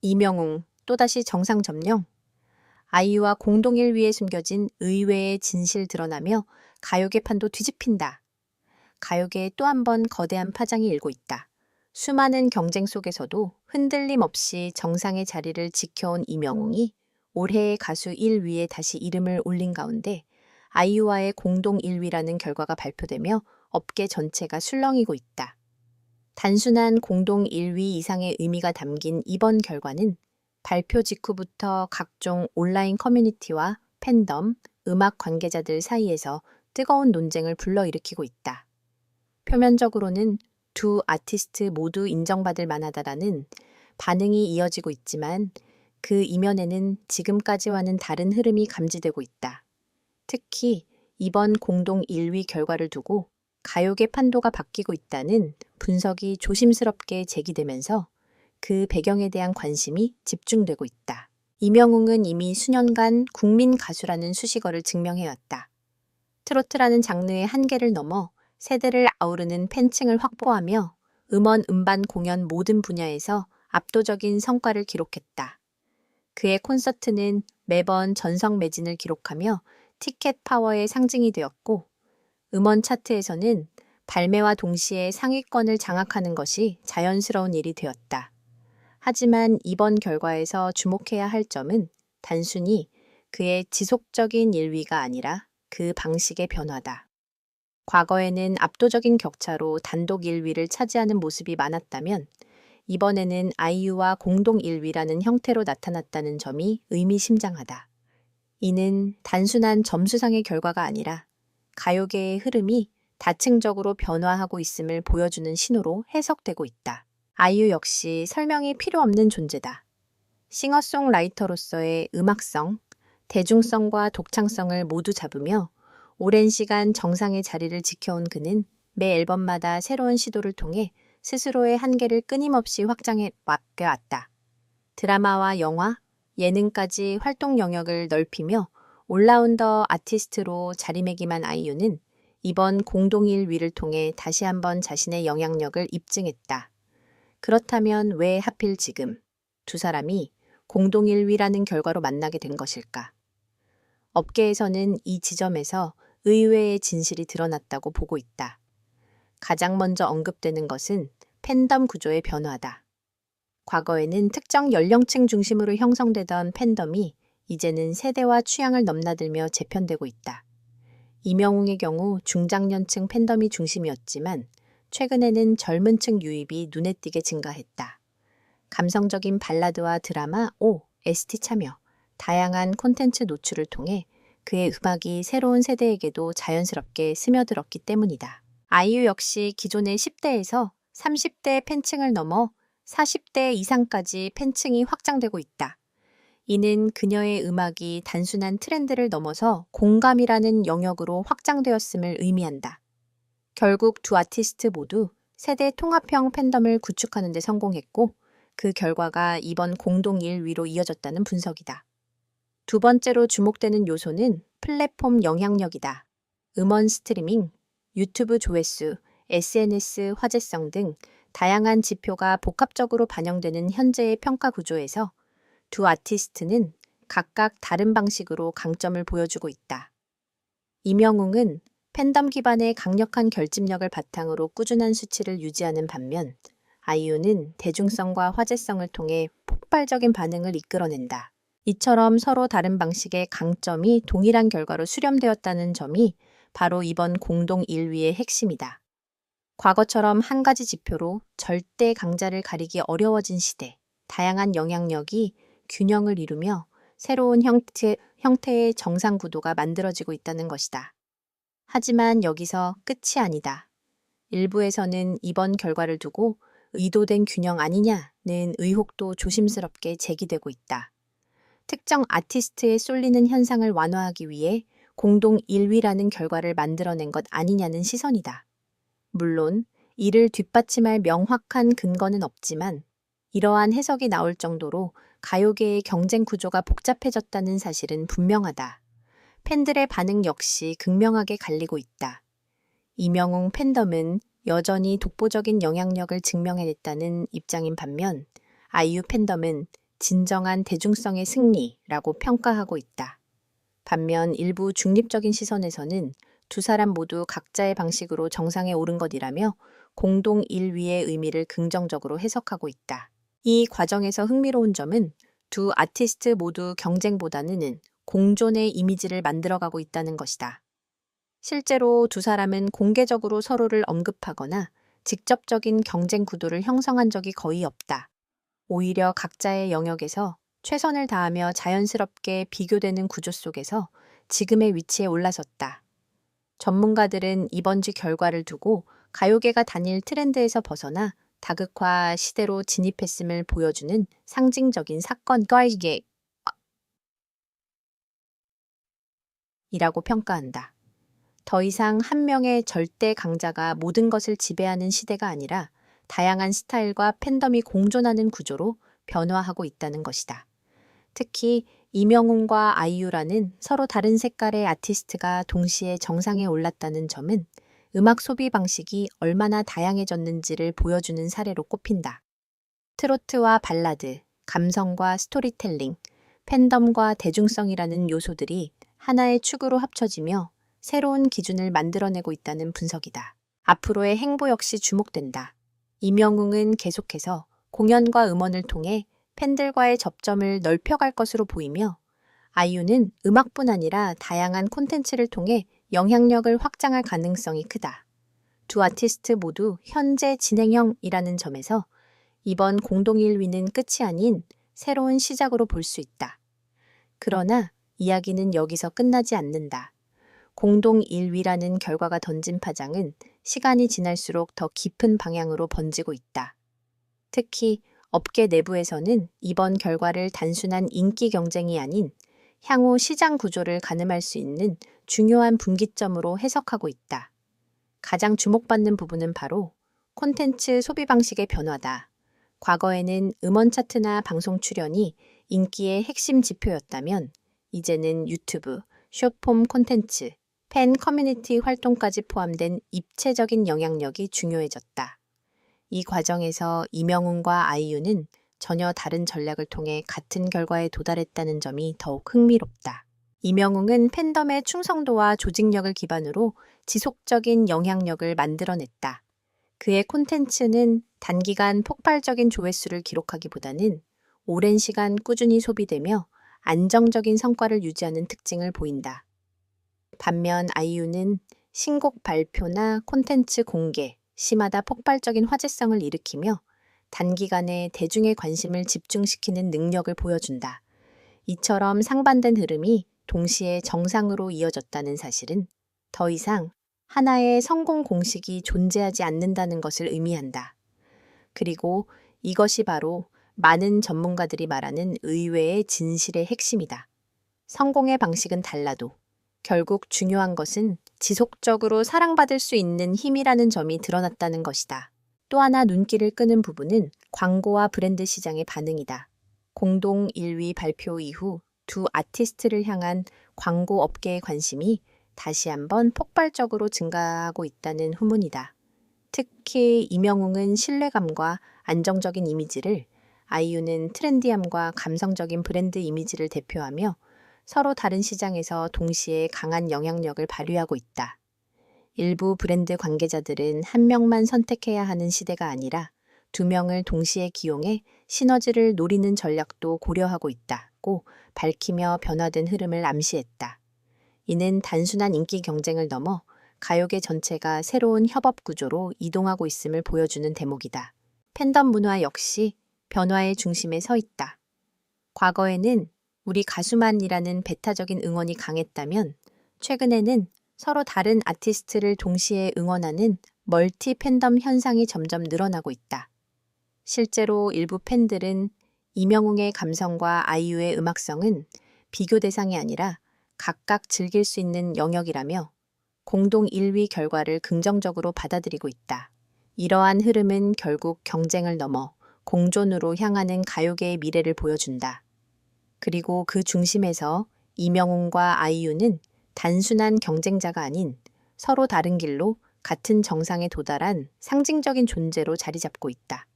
이명웅 또다시 정상 점령? 아이유와 공동 1위에 숨겨진 의외의 진실 드러나며 가요계판도 뒤집힌다. 가요계에 또 한 번 거대한 파장이 일고 있다. 수많은 경쟁 속에서도 흔들림 없이 정상의 자리를 지켜온 이명웅이 올해의 가수 1위에 다시 이름을 올린 가운데 아이유와의 공동 1위라는 결과가 발표되며 업계 전체가 술렁이고 있다. 단순한 공동 1위 이상의 의미가 담긴 이번 결과는 발표 직후부터 각종 온라인 커뮤니티와 팬덤, 음악 관계자들 사이에서 뜨거운 논쟁을 불러일으키고 있다. 표면적으로는 두 아티스트 모두 인정받을 만하다라는 반응이 이어지고 있지만 그 이면에는 지금까지와는 다른 흐름이 감지되고 있다. 특히 이번 공동 1위 결과를 두고 가요계 판도가 바뀌고 있다는 분석이 조심스럽게 제기되면서 그 배경에 대한 관심이 집중되고 있다. 이명웅은 이미 수년간 국민 가수라는 수식어를 증명해왔다. 트로트라는 장르의 한계를 넘어 세대를 아우르는 팬층을 확보하며 음원, 음반, 공연 모든 분야에서 압도적인 성과를 기록했다. 그의 콘서트는 매번 전성 매진을 기록하며 티켓 파워의 상징이 되었고 음원 차트에서는 발매와 동시에 상위권을 장악하는 것이 자연스러운 일이 되었다. 하지만 이번 결과에서 주목해야 할 점은 단순히 그의 지속적인 1위가 아니라 그 방식의 변화다. 과거에는 압도적인 격차로 단독 1위를 차지하는 모습이 많았다면 이번에는 아이유와 공동 1위라는 형태로 나타났다는 점이 의미심장하다. 이는 단순한 점수상의 결과가 아니라 가요계의 흐름이 다층적으로 변화하고 있음을 보여주는 신호로 해석되고 있다. 아이유 역시 설명이 필요 없는 존재다. 싱어송라이터로서의 음악성, 대중성과 독창성을 모두 잡으며 오랜 시간 정상의 자리를 지켜온 그는 매 앨범마다 새로운 시도를 통해 스스로의 한계를 끊임없이 확장해 왔다. 드라마와 영화, 예능까지 활동 영역을 넓히며 올라운더 아티스트로 자리매김한 아이유는 이번 공동 1위를 통해 다시 한번 자신의 영향력을 입증했다. 그렇다면 왜 하필 지금 두 사람이 공동 1위라는 결과로 만나게 된 것일까? 업계에서는 이 지점에서 의외의 진실이 드러났다고 보고 있다. 가장 먼저 언급되는 것은 팬덤 구조의 변화다. 과거에는 특정 연령층 중심으로 형성되던 팬덤이 이제는 세대와 취향을 넘나들며 재편되고 있다. 이명웅의 경우 중장년층 팬덤이 중심이었지만 최근에는 젊은 층 유입이 눈에 띄게 증가했다. 감성적인 발라드와 드라마, OST 참여, 다양한 콘텐츠 노출을 통해 그의 음악이 새로운 세대에게도 자연스럽게 스며들었기 때문이다. 아이유 역시 기존의 10대에서 30대 팬층을 넘어 40대 이상까지 팬층이 확장되고 있다. 이는 그녀의 음악이 단순한 트렌드를 넘어서 공감이라는 영역으로 확장되었음을 의미한다. 결국 두 아티스트 모두 세대 통합형 팬덤을 구축하는 데 성공했고 그 결과가 이번 공동 1위로 이어졌다는 분석이다. 두 번째로 주목되는 요소는 플랫폼 영향력이다. 음원 스트리밍, 유튜브 조회수, SNS 화제성 등 다양한 지표가 복합적으로 반영되는 현재의 평가 구조에서 두 아티스트는 각각 다른 방식으로 강점을 보여주고 있다. 이명웅은 팬덤 기반의 강력한 결집력을 바탕으로 꾸준한 수치를 유지하는 반면 아이유는 대중성과 화제성을 통해 폭발적인 반응을 이끌어낸다. 이처럼 서로 다른 방식의 강점이 동일한 결과로 수렴되었다는 점이 바로 이번 공동 1위의 핵심이다. 과거처럼 한 가지 지표로 절대 강자를 가리기 어려워진 시대, 다양한 영향력이 균형을 이루며 새로운 형태의 정상 구도가 만들어지고 있다는 것이다. 하지만 여기서 끝이 아니다. 일부에서는 이번 결과를 두고 의도된 균형 아니냐는 의혹도 조심스럽게 제기되고 있다. 특정 아티스트에 쏠리는 현상을 완화하기 위해 공동 1위라는 결과를 만들어낸 것 아니냐는 시선이다. 물론 이를 뒷받침할 명확한 근거는 없지만 이러한 해석이 나올 정도로 가요계의 경쟁 구조가 복잡해졌다는 사실은 분명하다. 팬들의 반응 역시 극명하게 갈리고 있다. 이명웅 팬덤은 여전히 독보적인 영향력을 증명해냈다는 입장인 반면 아이유 팬덤은 진정한 대중성의 승리라고 평가하고 있다. 반면 일부 중립적인 시선에서는 두 사람 모두 각자의 방식으로 정상에 오른 것이라며 공동 1위의 의미를 긍정적으로 해석하고 있다. 이 과정에서 흥미로운 점은 두 아티스트 모두 경쟁보다는 공존의 이미지를 만들어가고 있다는 것이다. 실제로 두 사람은 공개적으로 서로를 언급하거나 직접적인 경쟁 구도를 형성한 적이 거의 없다. 오히려 각자의 영역에서 최선을 다하며 자연스럽게 비교되는 구조 속에서 지금의 위치에 올라섰다. 전문가들은 이번 주 결과를 두고 가요계가 단일 트렌드에서 벗어나 다극화 시대로 진입했음을 보여주는 상징적인 사건이라고 평가한다. 더 이상 한 명의 절대 강자가 모든 것을 지배하는 시대가 아니라 다양한 스타일과 팬덤이 공존하는 구조로 변화하고 있다는 것이다. 특히 이명웅과 아이유라는 서로 다른 색깔의 아티스트가 동시에 정상에 올랐다는 점은 음악 소비 방식이 얼마나 다양해졌는지를 보여주는 사례로 꼽힌다. 트로트와 발라드, 감성과 스토리텔링, 팬덤과 대중성이라는 요소들이 하나의 축으로 합쳐지며 새로운 기준을 만들어내고 있다는 분석이다. 앞으로의 행보 역시 주목된다. 이명웅은 계속해서 공연과 음원을 통해 팬들과의 접점을 넓혀갈 것으로 보이며 아이유는 음악뿐 아니라 다양한 콘텐츠를 통해 영향력을 확장할 가능성이 크다. 두 아티스트 모두 현재 진행형이라는 점에서 이번 공동 1위는 끝이 아닌 새로운 시작으로 볼 수 있다. 그러나 이야기는 여기서 끝나지 않는다. 공동 1위라는 결과가 던진 파장은 시간이 지날수록 더 깊은 방향으로 번지고 있다. 특히 업계 내부에서는 이번 결과를 단순한 인기 경쟁이 아닌 향후 시장 구조를 가늠할 수 있는 중요한 분기점으로 해석하고 있다. 가장 주목받는 부분은 바로 콘텐츠 소비 방식의 변화다. 과거에는 음원 차트나 방송 출연이 인기의 핵심 지표였다면 이제는 유튜브, 숏폼 콘텐츠, 팬 커뮤니티 활동까지 포함된 입체적인 영향력이 중요해졌다. 이 과정에서 이명웅과 아이유는 전혀 다른 전략을 통해 같은 결과에 도달했다는 점이 더욱 흥미롭다. 이명웅은 팬덤의 충성도와 조직력을 기반으로 지속적인 영향력을 만들어냈다. 그의 콘텐츠는 단기간 폭발적인 조회수를 기록하기보다는 오랜 시간 꾸준히 소비되며 안정적인 성과를 유지하는 특징을 보인다. 반면 아이유는 신곡 발표나 콘텐츠 공개, 시마다 폭발적인 화제성을 일으키며 단기간에 대중의 관심을 집중시키는 능력을 보여준다. 이처럼 상반된 흐름이 동시에 정상으로 이어졌다는 사실은 더 이상 하나의 성공 공식이 존재하지 않는다는 것을 의미한다. 그리고 이것이 바로 많은 전문가들이 말하는 의외의 진실의 핵심이다. 성공의 방식은 달라도 결국 중요한 것은 지속적으로 사랑받을 수 있는 힘이라는 점이 드러났다는 것이다. 또 하나 눈길을 끄는 부분은 광고와 브랜드 시장의 반응이다. 공동 1위 발표 이후 두 아티스트를 향한 광고 업계의 관심이 다시 한번 폭발적으로 증가하고 있다는 후문이다. 특히 이명웅은 신뢰감과 안정적인 이미지를, 아이유는 트렌디함과 감성적인 브랜드 이미지를 대표하며 서로 다른 시장에서 동시에 강한 영향력을 발휘하고 있다. 일부 브랜드 관계자들은 한 명만 선택해야 하는 시대가 아니라 두 명을 동시에 기용해 시너지를 노리는 전략도 고려하고 있다고 밝히며 변화된 흐름을 암시했다. 이는 단순한 인기 경쟁을 넘어 가요계 전체가 새로운 협업 구조로 이동하고 있음을 보여주는 대목이다. 팬덤 문화 역시 변화의 중심에 서 있다. 과거에는 우리 가수만이라는 배타적인 응원이 강했다면 최근에는 서로 다른 아티스트를 동시에 응원하는 멀티 팬덤 현상이 점점 늘어나고 있다. 실제로 일부 팬들은 이명웅의 감성과 아이유의 음악성은 비교 대상이 아니라 각각 즐길 수 있는 영역이라며 공동 1위 결과를 긍정적으로 받아들이고 있다. 이러한 흐름은 결국 경쟁을 넘어 공존으로 향하는 가요계의 미래를 보여준다. 그리고 그 중심에서 이명웅과 아이유는 단순한 경쟁자가 아닌 서로 다른 길로 같은 정상에 도달한 상징적인 존재로 자리 잡고 있다.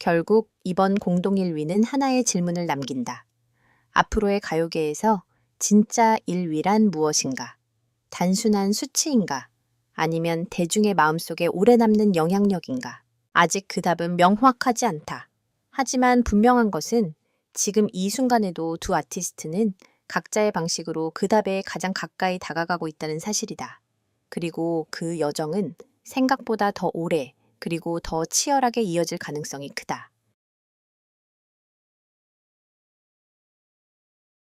결국 이번 공동 1위는 하나의 질문을 남긴다. 앞으로의 가요계에서 진짜 1위란 무엇인가? 단순한 수치인가? 아니면 대중의 마음속에 오래 남는 영향력인가? 아직 그 답은 명확하지 않다. 하지만 분명한 것은 지금 이 순간에도 두 아티스트는 각자의 방식으로 그 답에 가장 가까이 다가가고 있다는 사실이다. 그리고 그 여정은 생각보다 더 오래 그리고 더 치열하게 이어질 가능성이 크다.